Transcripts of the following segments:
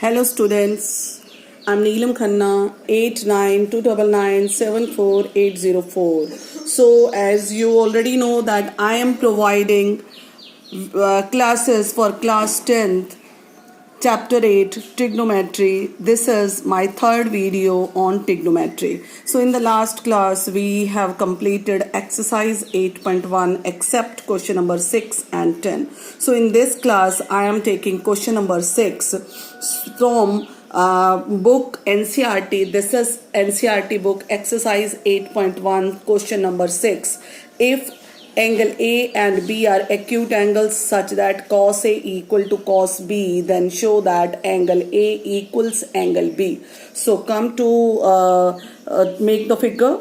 Hello students, I'm Neelam Khanna, 8929974804. So as you already know that I am providing classes for class 10th, chapter 8 trigonometry. This is my third video on trigonometry. So in the last class we have completed exercise 8.1 except question number 6 and 10. So in this class I am taking question number 6 from book NCERT. This is NCERT book exercise 8.1 question number 6. If angle A and B are acute angles such that cos A equal to cos B, then show that angle A equals angle B. So come to make the figure.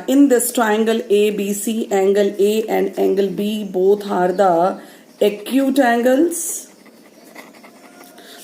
In this triangle ABC, angle A and angle B both are the acute angles.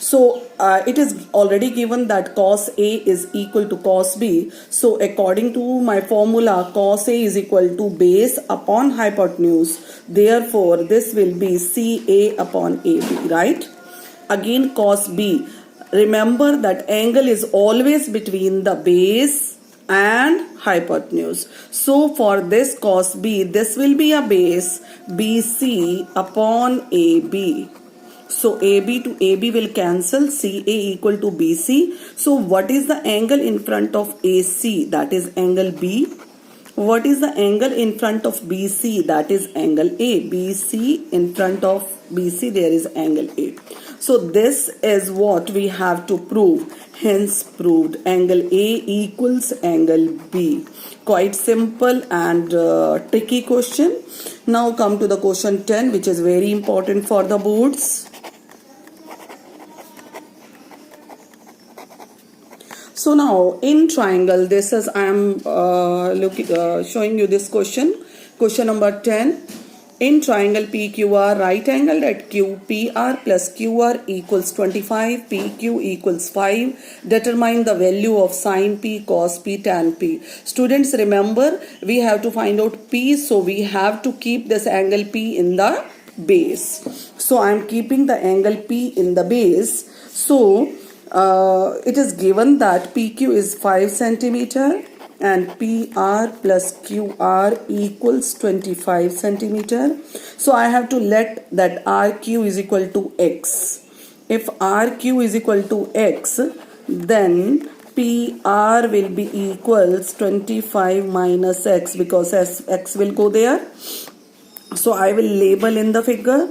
So it is already given that cos A is equal to cos B. So according to my formula, cos A is equal to base upon hypotenuse. Therefore, this will be CA upon AB, right? Again, cos B. Remember that angle is always between the base and hypotenuse. So for this cos B, this will be a base BC upon AB. So AB to AB will cancel, CA equal to BC. So what is the angle in front of AC? That is angle B. What is the angle in front of BC? That is angle A. BC in front of BC, there is angle A. So this is what we have to prove. Hence proved angle A equals angle B. Quite simple and tricky question. Now come to the question 10, which is very important for the boards. So now in triangle, this is I am showing you this question. Question number 10. In triangle PQR, right angled at QPR plus QR equals 25, PQ equals 5. Determine the value of sin P, cos P, tan P. Students, remember we have to find out P, so we have to keep this angle P in the base. So I am keeping the angle P in the base. So it is given that PQ is 5 centimeter and PR plus QR equals 25 centimeter. So I have to let that RQ is equal to X. If RQ is equal to X, then PR will be equals 25 minus X, because X will go there. So I will label in the figure.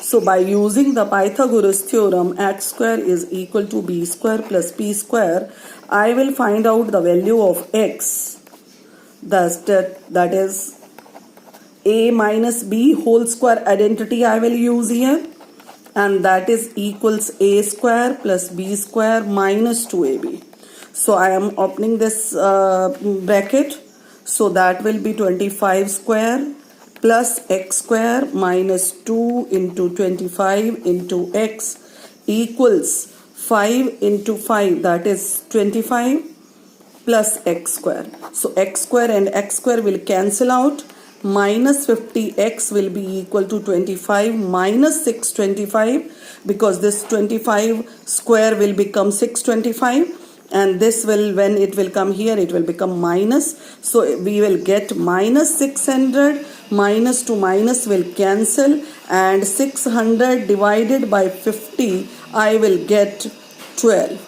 So by using the Pythagoras theorem, x square is equal to b square plus p square, I will find out the value of x. That is a minus b whole square identity I will use here. And that is equals a square plus b square minus 2ab. So I am opening this bracket. So that will be 25 square plus x square minus 2 into 25 into x equals 5 into 5, that is 25 plus x square. So x square and x square will cancel out. Minus 50x will be equal to 25 minus 625, because this 25 square will become 625. And this will, when it will come here, it will become minus. So we will get minus 600, minus to minus will cancel, and 600 divided by 50, I will get 12.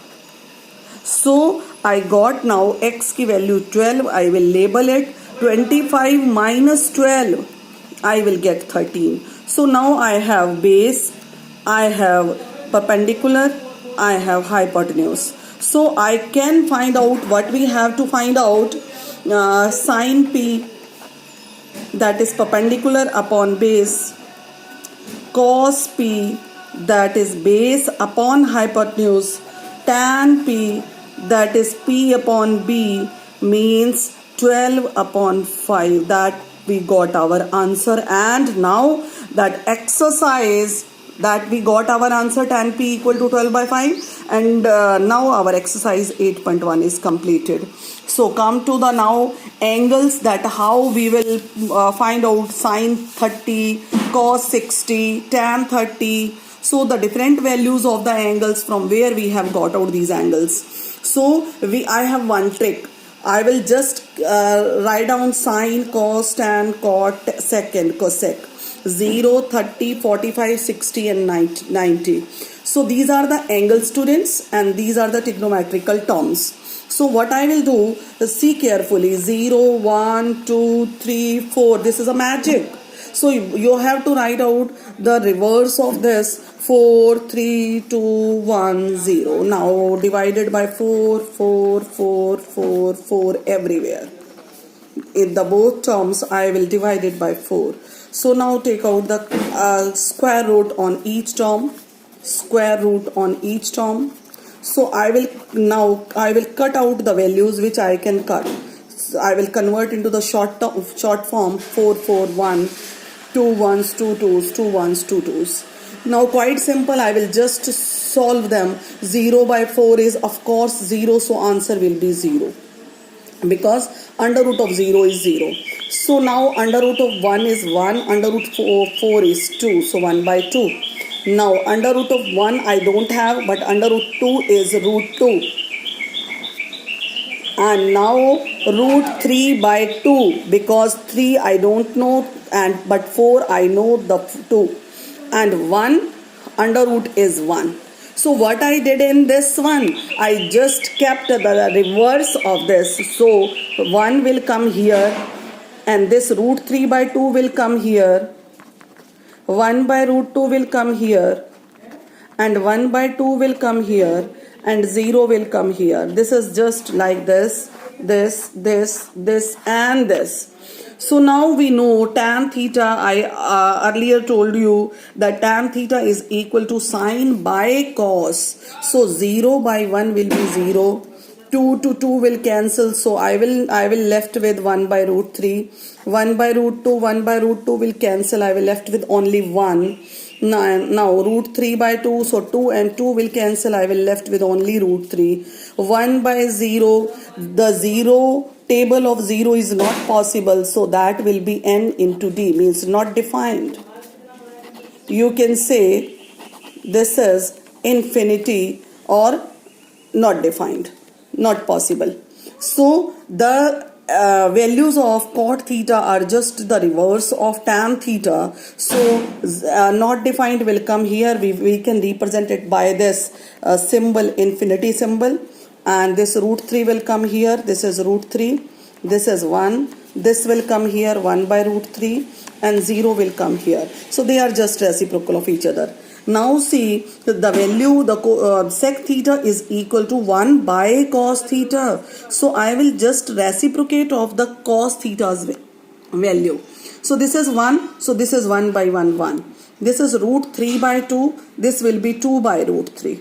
So I got now x ki value 12, I will label it. 25 minus 12, I will get 13. So now I have base, I have perpendicular, I have hypotenuse. So I can find out what we have to find out. Sin P, that is perpendicular upon base, cos P, that is base upon hypotenuse, tan P, that is P upon B, means 12 upon 5. That we got our answer. And now that exercise, that we got our answer, tan P equal to 12 by 5. And now our exercise 8.1 is completed. So come to the now angles, that how we will find out sin 30, cos 60, tan 30. So the different values of the angles, from where we have got out these angles. So I have one trick. I will just write down sine, cos, tan, cot, secant, cosec. 0, 30, 45, 60 and 90. So these are the angle, students, and these are the trigonometrical terms. So what I will do is, see carefully, 0, 1, 2, 3, 4. This is a magic. So you have to write out the reverse of this, 4, 3, 2, 1, 0. Now divided by 4, 4, 4, 4, 4 everywhere. In the both terms, I will divide it by 4. So now take out the square root on each term. Square root on each term. So I will cut out the values which I can cut. So I will convert into the short form, 4, 4, 1, 2 ones, 2 2s, 2 1s, 2 2s. Now quite simple, I will just solve them. 0 by 4 is of course 0, so answer will be 0. Because under root of 0 is 0. So now under root of 1 is 1, under root 4 is 2, so 1 by 2. Now under root of 1 I don't have, but under root 2 is root 2. And now root 3 by 2, because 3 I don't know, but 4 I know the 2. And 1 under root is 1. So what I did in this one, I just kept the reverse of this. So 1 will come here, and this root 3 by 2 will come here. 1 by root 2 will come here, and 1 by 2 will come here, and 0 will come here. This is just like this, this, and this. So now we know tan theta. I earlier told you that tan theta is equal to sine by cos. So 0 by 1 will be 0. 2 to 2 will cancel. So I will left with 1 by root 3. 1 by root 2, 1 by root 2 will cancel. I will left with only 1. Now root 3 by 2. So 2 and 2 will cancel. I will left with only root 3. 1 by 0. The 0 table of 0 is not possible, so that will be n into d, means not defined. You can say this is infinity or not defined, not possible. So the values of cot theta are just the reverse of tan theta. So not defined will come here. We can represent it by this symbol, infinity symbol. And this root 3 will come here. This is root 3. This is 1. This will come here, 1 by root 3. And 0 will come here. So they are just reciprocal of each other. Now see, the value, the sec theta is equal to 1 by cos theta. So I will just reciprocate of the cos theta's value. So this is 1. So this is 1 by 1, 1. This is root 3 by 2. This will be 2 by root 3.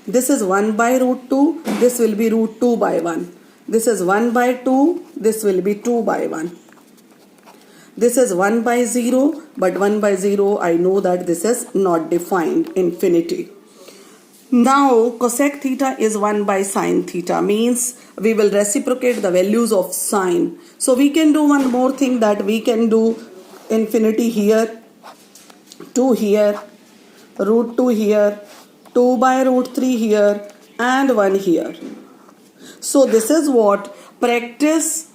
This is 1 by root 2. This will be root 2 by 1. This is 1 by 2. This will be 2 by 1. This is 1 by 0. But 1 by 0, I know that this is not defined, infinity. Now cosec theta is 1 by sine theta, means we will reciprocate the values of sine. So we can do one more thing, that we can do infinity here, 2 here, root 2 here, 2 by root 3 here, and 1 here. So this is what, practice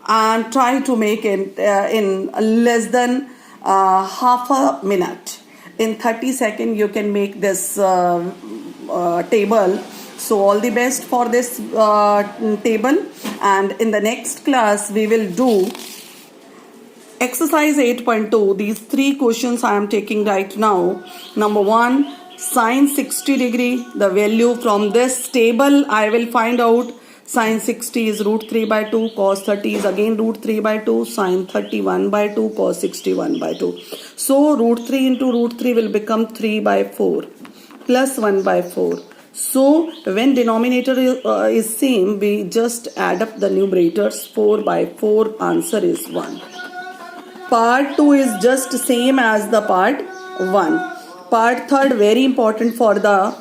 and try to make it in less than half a minute. In 30 seconds you can make this table. So all the best for this table, and in the next class we will do exercise 8.2. These 3 questions I am taking right now. Number 1, sine 60 degree, the value from this table I will find out. Sine 60 is root 3 by 2, cos 30 is again root 3 by 2, sine 31 by 2, cos 61 by 2. So root 3 into root 3 will become 3 by 4 plus 1 by 4. So when denominator is same, we just add up the numerators. 4 by 4, answer is 1. Part 2 is just same as the part 1. Part 3rd, very important for the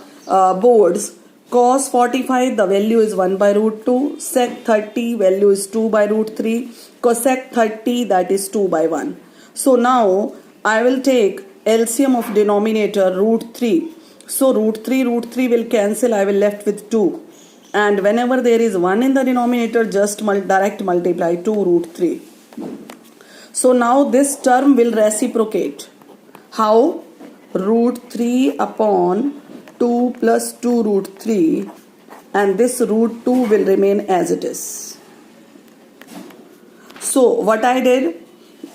boards. Cos 45, the value is 1 by root 2. Sec 30, value is 2 by root 3. Cosec 30, that is 2 by 1. So now I will take LCM of denominator root 3. So root 3 will cancel. I will left with 2. And whenever there is 1 in the denominator, just direct multiply 2 root 3. So now this term will reciprocate. How? Root 3 upon 2 plus 2 root 3, and this root 2 will remain as it is. So what I did,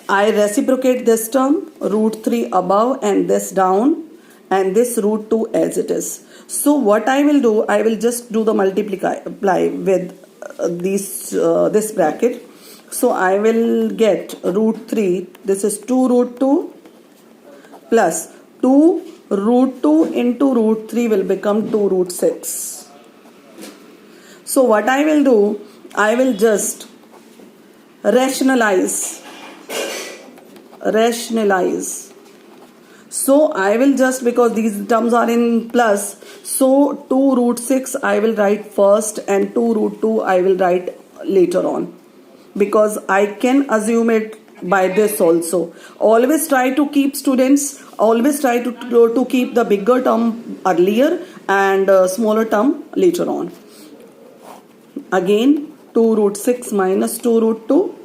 I reciprocate this term, root 3 above and this down, and this root 2 as it is. So what I will do, I will just do the multiply with this bracket. So I will get root 3, this is 2 root 2 plus 2 root 2 into root 3 will become 2 root 6. So what I will do, I will just rationalize. So I will just, because these terms are in plus, so 2 root 6 I will write first and 2 root 2 I will write later on, because I can assume it by this also. Always try to keep, students, always try to keep the bigger term earlier and smaller term later on. Again 2 root 6 minus 2 root 2.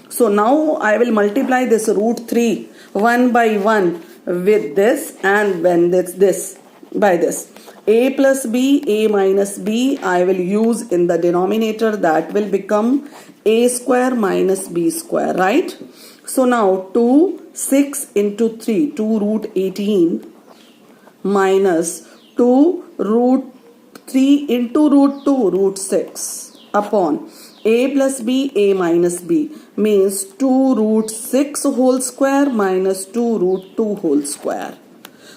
So now I will multiply this root 3 one by one with this, and when this by this. A plus b, a minus b I will use in the denominator, that will become a square minus b square, right? So now 2, 6 into 3, 2 root 18 minus 2 root 3 into root 2, root 6 upon a plus b, a minus b means 2 root 6 whole square minus 2 root 2 whole square.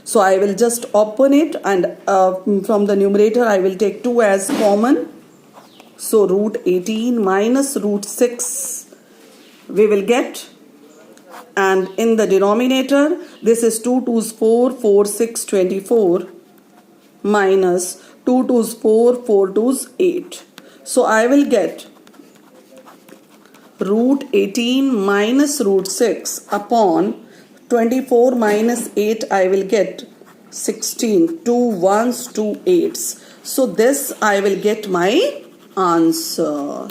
So I will just open it, and from the numerator I will take 2 as common. So root 18 minus root 6 we will get, and in the denominator this is 2 2's 4, 4 6 24 minus 2 2's 4, 4 2's 8. So I will get root 18 minus root 6 upon 24 minus 8 I will get 16, 2 1's, 2 8's. So this I will get my answer.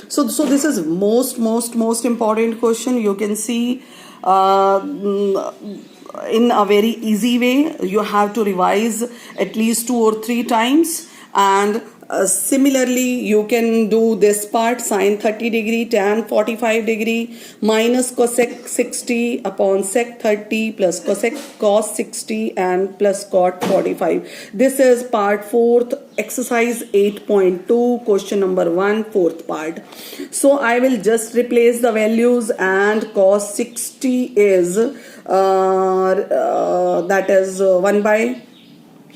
So this is most important question. You can see in a very easy way. You have to revise at least 2 or 3 times, and similarly you can do this part, sine 30 degree, tan 45 degree minus cosec 60 upon sec 30 plus cos 60 and plus cot 45. This is part 4th, exercise 8.2, question number 1, 4th part. So I will just replace the values, and cos 60 is that is 1 by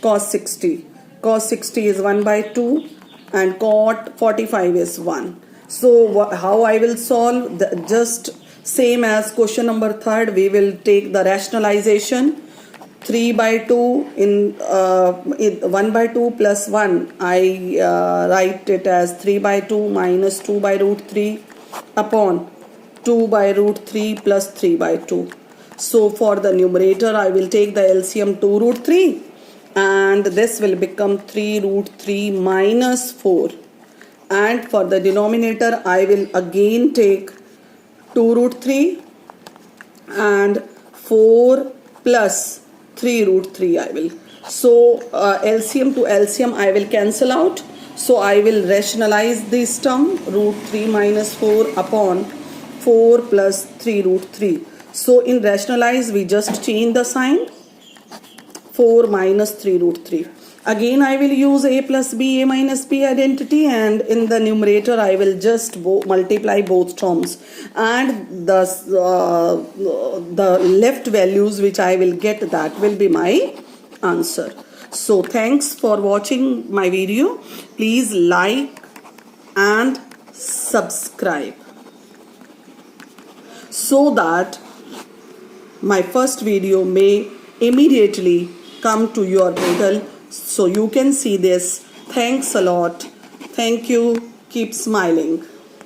cos 60. Cos 60 is 1 by 2 and cot 45 is 1. So how I will solve? Just same as question number 3rd, we will take the rationalization. 3 by 2 in 1 by 2 plus 1, I write it as 3 by 2 minus 2 by root 3 upon 2 by root 3 plus 3 by 2. So for the numerator I will take the LCM 2 root 3, and this will become 3 root 3 minus 4, and for the denominator I will again take 2 root 3 and 4 plus 3 root 3 I will. So LCM to LCM I will cancel out. So I will rationalize this term, root 3 minus 4 upon 4 plus 3 root 3. So in rationalize we just change the sign, 4 minus 3 root 3. Again I will use a plus b, a minus b identity, and in the numerator I will just multiply both terms, and the left values which I will get, that will be my answer. So thanks for watching my video. Please like and subscribe so that my first video may immediately come to your portal, so you can see this. Thanks a lot. Thank you. Keep smiling.